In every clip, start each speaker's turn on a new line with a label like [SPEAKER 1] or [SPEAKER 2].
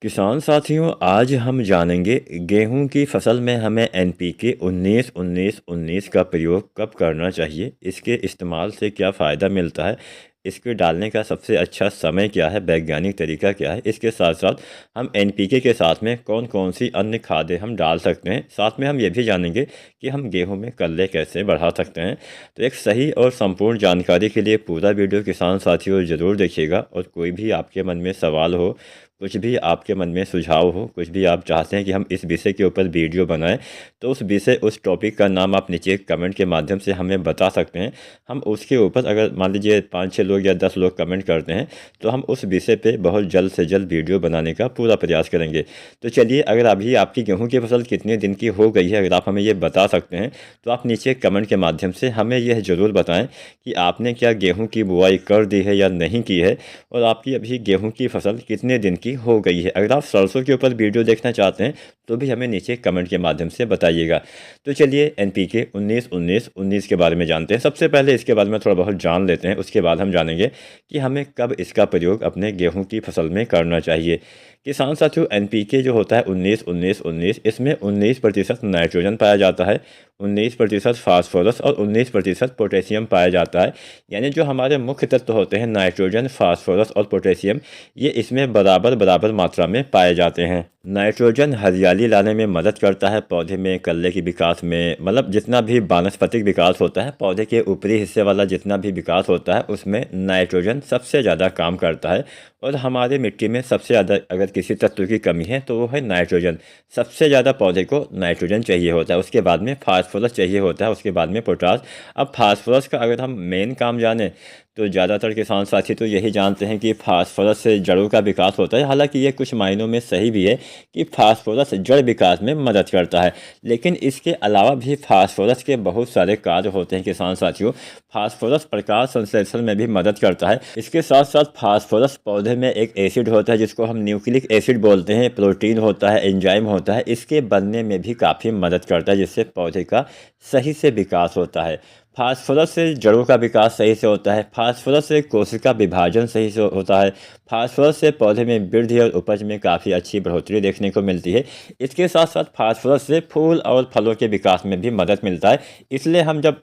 [SPEAKER 1] किसान साथियों, आज हम जानेंगे गेहूं की फसल में हमें एनपीके 19-19-19 का प्रयोग कब करना चाहिए। इसके इस्तेमाल से क्या फ़ायदा मिलता है, इसके डालने का सबसे अच्छा समय क्या है, वैज्ञानिक तरीका क्या है। इसके साथ साथ हम एनपीके के साथ में कौन कौन सी अन्य खादें हम डाल सकते हैं। साथ में हम ये भी जानेंगे कि हम गेहूं में कल्ले कैसे बढ़ा सकते हैं। तो एक सही और संपूर्ण जानकारी के लिए पूरा वीडियो किसान साथियों ज़रूर देखिएगा। और कोई भी आपके मन में सवाल हो, कुछ भी आपके मन में सुझाव हो, कुछ भी आप चाहते हैं कि हम इस विषय के ऊपर वीडियो बनाएं, तो उस विषय उस टॉपिक का नाम आप नीचे कमेंट के माध्यम से हमें बता सकते हैं। हम उसके ऊपर अगर मान लीजिए 5-6 लोग या 10 लोग कमेंट करते हैं, तो हम उस विषय पे बहुत जल्द से जल्द वीडियो बनाने का पूरा प्रयास करेंगे। तो चलिए, अगर अभी आपकी गेहूँ की फसल कितने दिन की हो गई है, अगर आप हमें ये बता सकते हैं तो आप नीचे कमेंट के माध्यम से हमें यह ज़रूर बताएँ कि आपने क्या गेहूँ की बुआई कर दी है या नहीं की है, और आपकी अभी गेहूं की फसल कितने दिन की हो गई है। अगर आप सरसों के ऊपर वीडियो देखना चाहते हैं तो भी हमें नीचे कमेंट के माध्यम से बताइएगा। तो चलिए, एनपीके 19-19-19 के बारे में जानते हैं। सबसे पहले इसके बारे में थोड़ा बहुत जान लेते हैं, उसके बाद हम जानेंगे कि हमें कब इसका प्रयोग अपने गेहूं की फसल में करना चाहिए। किसान साथियों, एनपीके जो होता है 19-19-19, इसमें 19% नाइट्रोजन पाया जाता है, 19% फास्फोरस और 19% पोटेशियम पाया जाता है। यानी जो हमारे मुख्य तत्व होते हैं नाइट्रोजन, फास्फोरस और पोटेशियम, ये इसमें बराबर बराबर मात्रा में पाए जाते हैं। नाइट्रोजन हरियाली लाने में मदद करता है, पौधे में कल्ले के विकास में, मतलब जितना भी वानस्पतिक विकास होता है, पौधे के ऊपरी हिस्से वाला जितना भी विकास होता है, उसमें नाइट्रोजन सबसे ज़्यादा काम करता है। और हमारे मिट्टी में सबसे ज़्यादा अगर किसी तत्व की कमी है तो वो है नाइट्रोजन। सबसे ज़्यादा पौधे को नाइट्रोजन चाहिए होता है, उसके बाद में फास्फोरस चाहिए होता है, उसके बाद में पोटास। अब फास्फोरस का अगर हम मेन काम जाने तो ज़्यादातर किसान साथी तो यही जानते हैं कि फास्फोरस से जड़ों का विकास होता है। हालांकि ये कुछ मायनों में सही भी है कि फास्फोरस जड़ विकास में मदद करता है, लेकिन इसके अलावा भी फास्फोरस के बहुत सारे कार्य होते हैं किसान साथियों। फास्फोरस प्रकाश संश्लेषण में भी मदद करता है। इसके साथ साथ फास्फोरस पौधे में एक एसिड होता है जिसको हम न्यूक्लिक एसिड बोलते हैं, प्रोटीन होता है, एंजाइम होता है, इसके बनने में भी काफ़ी मदद करता है, जिससे पौधे का सही से विकास होता है। फास्फोरस से जड़ों का विकास सही से होता है, फास्फोरस से कोशिका विभाजन सही से होता है, फास्फोरस से पौधे में वृद्धि और उपज में काफ़ी अच्छी बढ़ोतरी देखने को मिलती है। इसके साथ साथ फास्फोरस से फूल और फलों के विकास में भी मदद मिलता है। इसलिए हम जब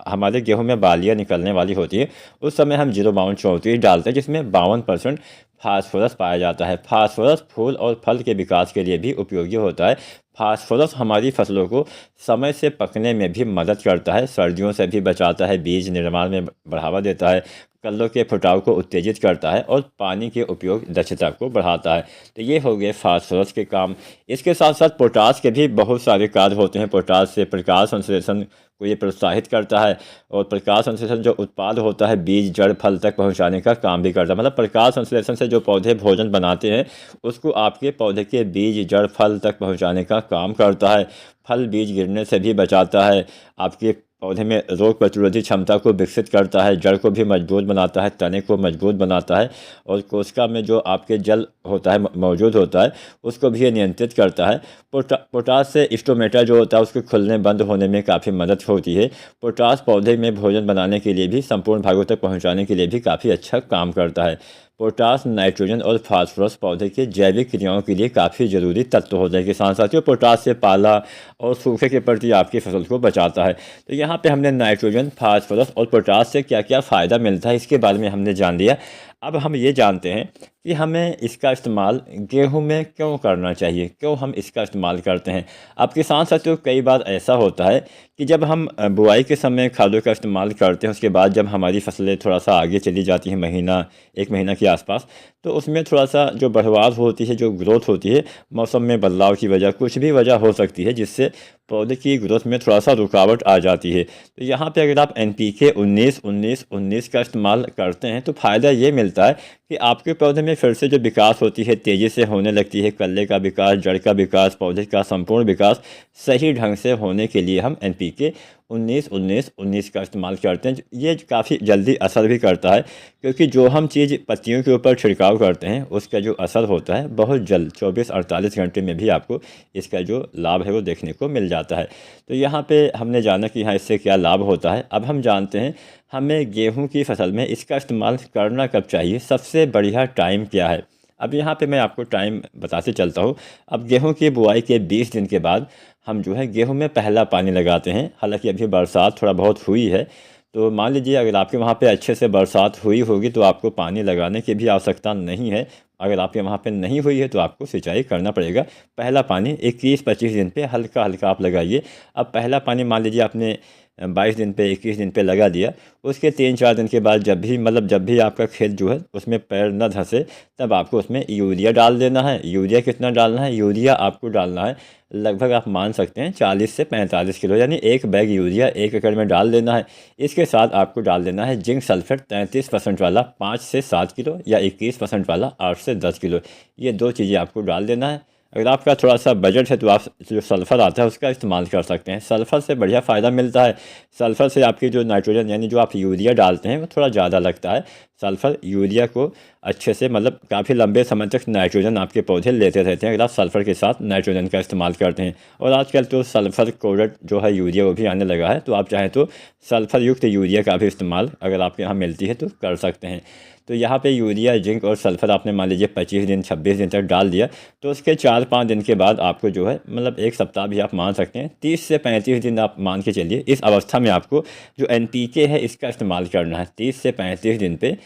[SPEAKER 1] हमारे गेहूं में बालियाँ निकलने वाली होती है, उस समय हम 0-52-34 डालते हैं, जिसमें 52% फास्फोरस पाया जाता है। फास्फोरस फूल और फल के विकास के लिए भी उपयोगी होता है। फास्फोरस हमारी फसलों को समय से पकने में भी मदद करता है, सर्दियों से भी बचाता है, बीज निर्माण में बढ़ावा देता है, कल्लों के फुटाव को उत्तेजित करता है और पानी के उपयोग दक्षता को बढ़ाता है। तो ये हो गए फास्फोरस के काम। इसके साथ साथ पोटास के भी बहुत सारे कार्य होते हैं। पोटास से प्रकाश संश्लेषण को ये प्रोत्साहित करता है, और प्रकाश संश्लेषण जो उत्पाद होता है बीज जड़ फल तक पहुंचाने का काम भी करता है। मतलब प्रकाश संश्लेषण से जो पौधे भोजन बनाते हैं उसको आपके पौधे के बीज जड़ फल तक पहुंचाने का काम करता है। फल बीज गिरने से भी बचाता है, आपके पौधे में रोग प्रतिरोधी क्षमता को विकसित करता है, जड़ को भी मजबूत बनाता है, तने को मजबूत बनाता है, और कोशिका में जो आपके जल होता है मौजूद होता है उसको भी ये नियंत्रित करता है। पोटास से स्टोमेटा जो होता है उसके खुलने बंद होने में काफ़ी मदद होती है। पोटास पौधे में भोजन बनाने के लिए भी, संपूर्ण भागों तक पहुँचाने के लिए भी काफ़ी अच्छा काम करता है। पोटास, नाइट्रोजन और फास्फोरस पौधे के जैविक क्रियाओं के लिए काफ़ी ज़रूरी तत्व होते हैं किसान साथियों। पोटास से पाला और सूखे के प्रति आपकी फसल को बचाता है। तो यहाँ पे हमने नाइट्रोजन, फास्फोरस और पोटास से क्या क्या फ़ायदा मिलता है इसके बारे में हमने जान लिया। अब हम ये जानते हैं कि हमें इसका इस्तेमाल गेहूं में क्यों करना चाहिए, क्यों हम इसका इस्तेमाल करते हैं। अब किसान साथियों, कई बार ऐसा होता है कि जब हम बुआई के समय खादों का इस्तेमाल करते हैं, उसके बाद जब हमारी फसलें थोड़ा सा आगे चली जाती हैं, महीना 1 महीना के आसपास, तो उसमें थोड़ा सा जो बढ़वार होती है, जो ग्रोथ होती है, मौसम में बदलाव की वजह, कुछ भी वजह हो सकती है जिससे पौधे की ग्रोथ में थोड़ा सा रुकावट आ जाती है। तो यहाँ पे अगर आप एनपीके 19-19-19 का इस्तेमाल करते हैं तो फ़ायदा ये मिलता है कि आपके पौधे में फिर से जो विकास होती है तेज़ी से होने लगती है। कल्ले का विकास, जड़ का विकास, पौधे का संपूर्ण विकास सही ढंग से होने के लिए हम एनपीके 19-19-19 का इस्तेमाल करते हैं। ये काफ़ी जल्दी असर भी करता है, क्योंकि जो हम चीज़ पत्तियों के ऊपर छिड़काव करते हैं उसका जो असर होता है बहुत जल्द 24-48 घंटे में भी आपको इसका जो लाभ है वो देखने को मिल जाता है। तो यहाँ पे हमने जाना कि हाँ इससे क्या लाभ होता है। अब हम जानते हैं हमें गेहूं की फसल में इसका इस्तेमाल करना कब चाहिए, सबसे बढ़िया टाइम क्या है। अब यहाँ पे मैं आपको टाइम बताते चलता हूँ। अब गेहूँ की बुआई के 20 दिन के बाद हम जो है गेहूँ में पहला पानी लगाते हैं। हालांकि अभी बरसात थोड़ा बहुत हुई है, तो मान लीजिए अगर आपके वहाँ पे अच्छे से बरसात हुई होगी तो आपको पानी लगाने की भी आवश्यकता नहीं है। अगर आपके वहाँ पे नहीं हुई है तो आपको सिंचाई करना पड़ेगा। पहला पानी 21-25 दिन पे हल्का हल्का आप लगाइए। अब पहला पानी मान लीजिए आपने 22 दिन पे 21 दिन पे लगा दिया, उसके 3-4 दिन के बाद जब भी आपका खेत जो है उसमें पैर न धंसे, तब आपको उसमें यूरिया डाल देना है। यूरिया कितना डालना है? यूरिया आपको डालना है लगभग आप मान सकते हैं 40 से 45 किलो, यानी 1 बैग यूरिया 1 एकड़ में डाल देना है। इसके साथ आपको डाल देना है जिंक सल्फेट 33% वाला 5 से 7 किलो, या 21% वाला 8 से 10 किलो। ये 2 चीज़ें आपको डाल देना है। अगर आपका थोड़ा सा बजट है तो आप जो सल्फ़र आता है उसका इस्तेमाल कर सकते हैं। सल्फ़र से बढ़िया फ़ायदा मिलता है। सल्फ़र से आपकी जो नाइट्रोजन यानी जो आप यूरिया डालते हैं वो थोड़ा ज़्यादा लगता है। सल्फ़र यूरिया को अच्छे से मतलब काफ़ी लंबे समय तक नाइट्रोजन आपके पौधे लेते रहते हैं अगर आप सल्फ़र के साथ नाइट्रोजन का इस्तेमाल करते हैं। और आजकल तो सल्फ़र कोटेड जो है यूरिया वो भी आने लगा है, तो आप चाहें तो सल्फ़र युक्त यूरिया का भी इस्तेमाल अगर आपके यहाँ मिलती है तो कर सकते हैं। तो यहाँ पे यूरिया, जिंक और सल्फ़र आपने मान लीजिए 25 दिन 26 दिन तक डाल दिया, तो उसके 4-5 दिन के बाद आपको जो है मतलब 1 सप्ताह भी आप मान सकते हैं, 30 से 35 दिन आप मान के चलिए। इस अवस्था में आपको जो NPK है इसका इस्तेमाल करना है। 30 से 35 दिन पे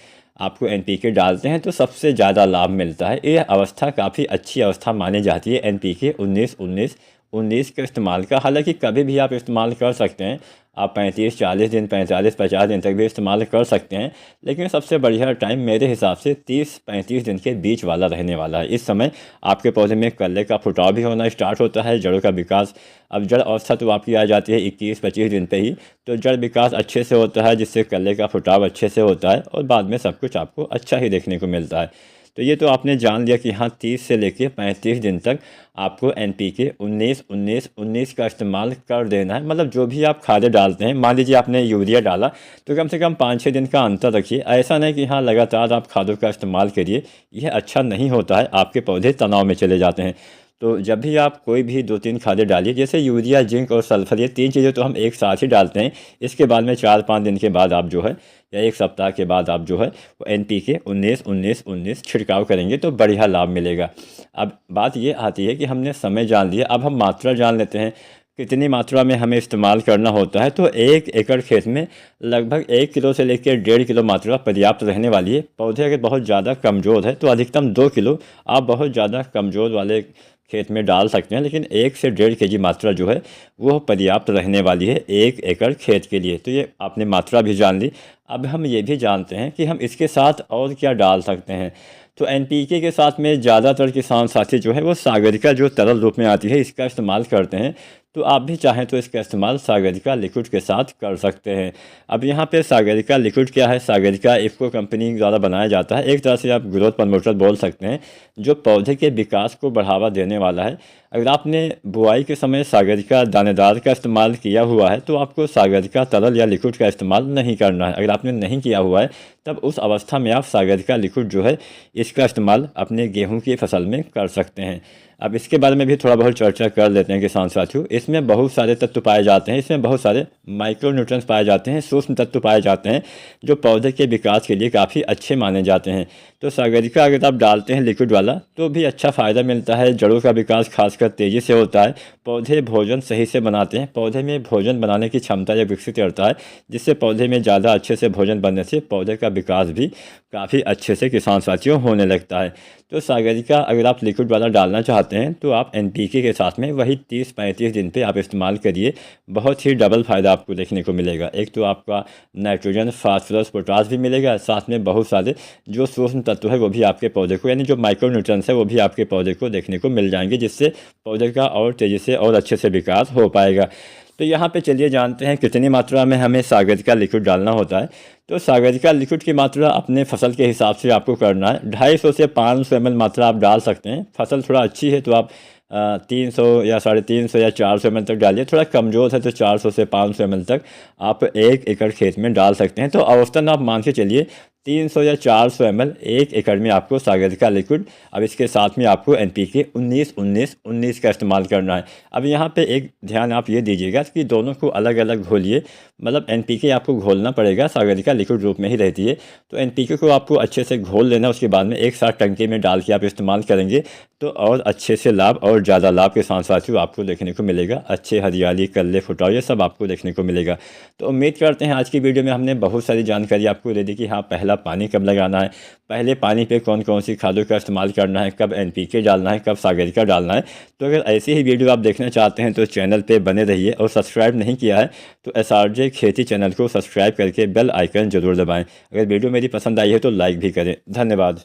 [SPEAKER 1] आपको NPK डालते हैं तो सबसे ज़्यादा लाभ मिलता है। ये अवस्था काफ़ी अच्छी अवस्था मानी जाती है NPK 19-19-19 के इस्तेमाल का। हालांकि कभी भी आप इस्तेमाल कर सकते हैं, आप 35-40 दिन 45-50 दिन तक भी इस्तेमाल कर सकते हैं, लेकिन सबसे बढ़िया टाइम मेरे हिसाब से 30-35 दिन के बीच वाला रहने वाला है। इस समय आपके पौधे में कल्ले का फुटाव भी होना स्टार्ट होता है, जड़ों का विकास। अब जड़ अवस्था तो आपकी आ जाती है 21-25 दिन पे ही, तो जड़ विकास अच्छे से होता है जिससे कल्ले का फुटाव अच्छे से होता है और बाद में सब कुछ आपको अच्छा ही देखने को मिलता है। तो ये तो आपने जान लिया कि हाँ 30 से लेकर 35 दिन तक आपको NPK 19-19-19 का इस्तेमाल कर देना है। मतलब जो भी आप खादें डालते हैं, मान लीजिए आपने यूरिया डाला तो कम से कम 5-6 दिन का अंतर रखिए। ऐसा नहीं कि हाँ लगातार आप खादों का इस्तेमाल करिए, यह अच्छा नहीं होता है, आपके पौधे तनाव में चले जाते हैं। तो जब भी आप कोई भी 2-3 खादें डालिए, जैसे यूरिया, जिंक और सल्फर, ये 3 चीज़ें तो हम एक साथ ही डालते हैं। इसके बाद में 4-5 दिन के बाद आप जो है या 1 सप्ताह के बाद आप जो है वो NPK 19-19-19 छिड़काव करेंगे तो बढ़िया लाभ मिलेगा। अब बात ये आती है कि हमने समय जान लिया, अब हम मात्रा जान लेते हैं कितनी मात्रा में हमें इस्तेमाल करना होता है। तो 1 एकड़ खेत में लगभग 1 किलो से लेकर 1.5 किलो मात्रा पर्याप्त रहने वाली है। पौधे अगर बहुत ज़्यादा कमज़ोर है तो अधिकतम 2 किलो आप बहुत ज़्यादा कमज़ोर वाले खेत में डाल सकते हैं, लेकिन 1 से 1.5 kg मात्रा जो है वो पर्याप्त रहने वाली है 1 एकड़ खेत के लिए। तो ये आपने मात्रा भी जान ली। अब हम ये भी जानते हैं कि हम इसके साथ और क्या डाल सकते हैं। तो NPK के साथ में ज़्यादातर किसान साथी जो है वो सागरिका जो तरल रूप में आती है इसका इस्तेमाल करते हैं। तो आप भी चाहें तो इसका इस्तेमाल सागरिका लिक्विड के साथ कर सकते हैं। अब यहाँ पे सागरिका लिक्विड क्या है? सागरिका इफ़को कंपनी द्वारा बनाया जाता है, एक तरह से आप ग्रोथ प्रमोटर बोल सकते हैं, जो पौधे के विकास को बढ़ावा देने वाला है। अगर आपने बुआई के समय सागरिका दानेदार का इस्तेमाल किया हुआ है तो आपको सागरिका तरल या लिक्विड का इस्तेमाल नहीं करना है। अगर आपने नहीं किया हुआ है तब उस अवस्था में आप सागरिका लिक्विड जो है इसका इस्तेमाल अपने गेहूं की फसल में कर सकते हैं। अब इसके बारे में भी थोड़ा बहुत चर्चा कर लेते हैं किसान साथियों। इसमें बहुत सारे तत्व पाए जाते हैं, इसमें बहुत सारे माइक्रो न्यूट्रिएंट्स पाए जाते हैं, सूक्ष्म तत्व पाए जाते हैं जो पौधे के विकास के लिए काफ़ी अच्छे माने जाते हैं। तो सागरिका अगर आप डालते हैं लिक्विड वाला तो भी अच्छा फ़ायदा मिलता है, जड़ों का विकास खासकर तेज़ी से होता है, पौधे भोजन सही से बनाते हैं, पौधे में भोजन बनाने की क्षमता या विकसित करता है, जिससे पौधे में ज़्यादा अच्छे से भोजन बनने से पौधे का विकास भी काफ़ी अच्छे से किसान साथियों होने लगता है। तो सागरिका अगर आप लिक्विड वाला डालना चाहते हैं तो आप NPK के साथ में वही 30-35 दिन पे आप इस्तेमाल करिए, बहुत ही डबल फ़ायदा आपको देखने को मिलेगा। एक तो आपका नाइट्रोजन, फास्फोरस, पोटास भी मिलेगा, साथ में बहुत सारे जो सूक्ष्म तत्व है वो भी आपके पौधे को, यानी जो माइक्रो न्यूट्रिएंट्स है वो भी आपके पौधे को देखने को मिल जाएंगे, जिससे पौधे का और तेज़ी से और अच्छे से विकास हो पाएगा। तो यहाँ पे चलिए जानते हैं कितनी मात्रा में हमें सागरिका लिक्विड डालना होता है। तो सागरिका लिक्विड की मात्रा अपने फसल के हिसाब से आपको करना है। 250 से 500 ml मात्रा आप डाल सकते हैं। फसल थोड़ा अच्छी है तो आप 300 या 350 या 400 ml तक डालिए। थोड़ा कमज़ोर है तो 400 से 500 ml तक आप 1 एकड़ खेत में डाल सकते हैं। तो औसतन आप मान के चलिए 300 या 400 ml 1 एकड़ में आपको सागर का लिक्विड। अब इसके साथ में आपको NPK 19-19-19 का इस्तेमाल करना है। अब यहाँ पे एक ध्यान आप ये दीजिएगा कि दोनों को अलग अलग घोलिए, मतलब NPK आपको घोलना पड़ेगा, सागर का लिक्विड रूप में ही रहती है, तो NPK को आपको अच्छे से घोल लेना। उसके बाद में एक साथ टंकी में डाल के आप इस्तेमाल करेंगे तो और अच्छे से लाभ और ज़्यादा लाभ के साथ साथ आपको देखने को मिलेगा। अच्छे हरियाली, कल्ले, फुटाव, ये सब आपको देखने को मिलेगा। तो उम्मीद करते हैं आज की वीडियो में हमने बहुत सारी जानकारी आपको दे दी कि हाँ, पहला पानी कब लगाना है, पहले पानी पे कौन कौन सी खादों का इस्तेमाल करना है, कब NPK डालना है, कब सागर का डालना है। तो अगर ऐसी ही वीडियो आप देखना चाहते हैं तो चैनल पे बने रहिए, और सब्सक्राइब नहीं किया है तो SRJ खेती चैनल को सब्सक्राइब करके बेल आइकन ज़रूर दबाएँ। अगर वीडियो मेरी पसंद आई है तो लाइक भी करें। धन्यवाद।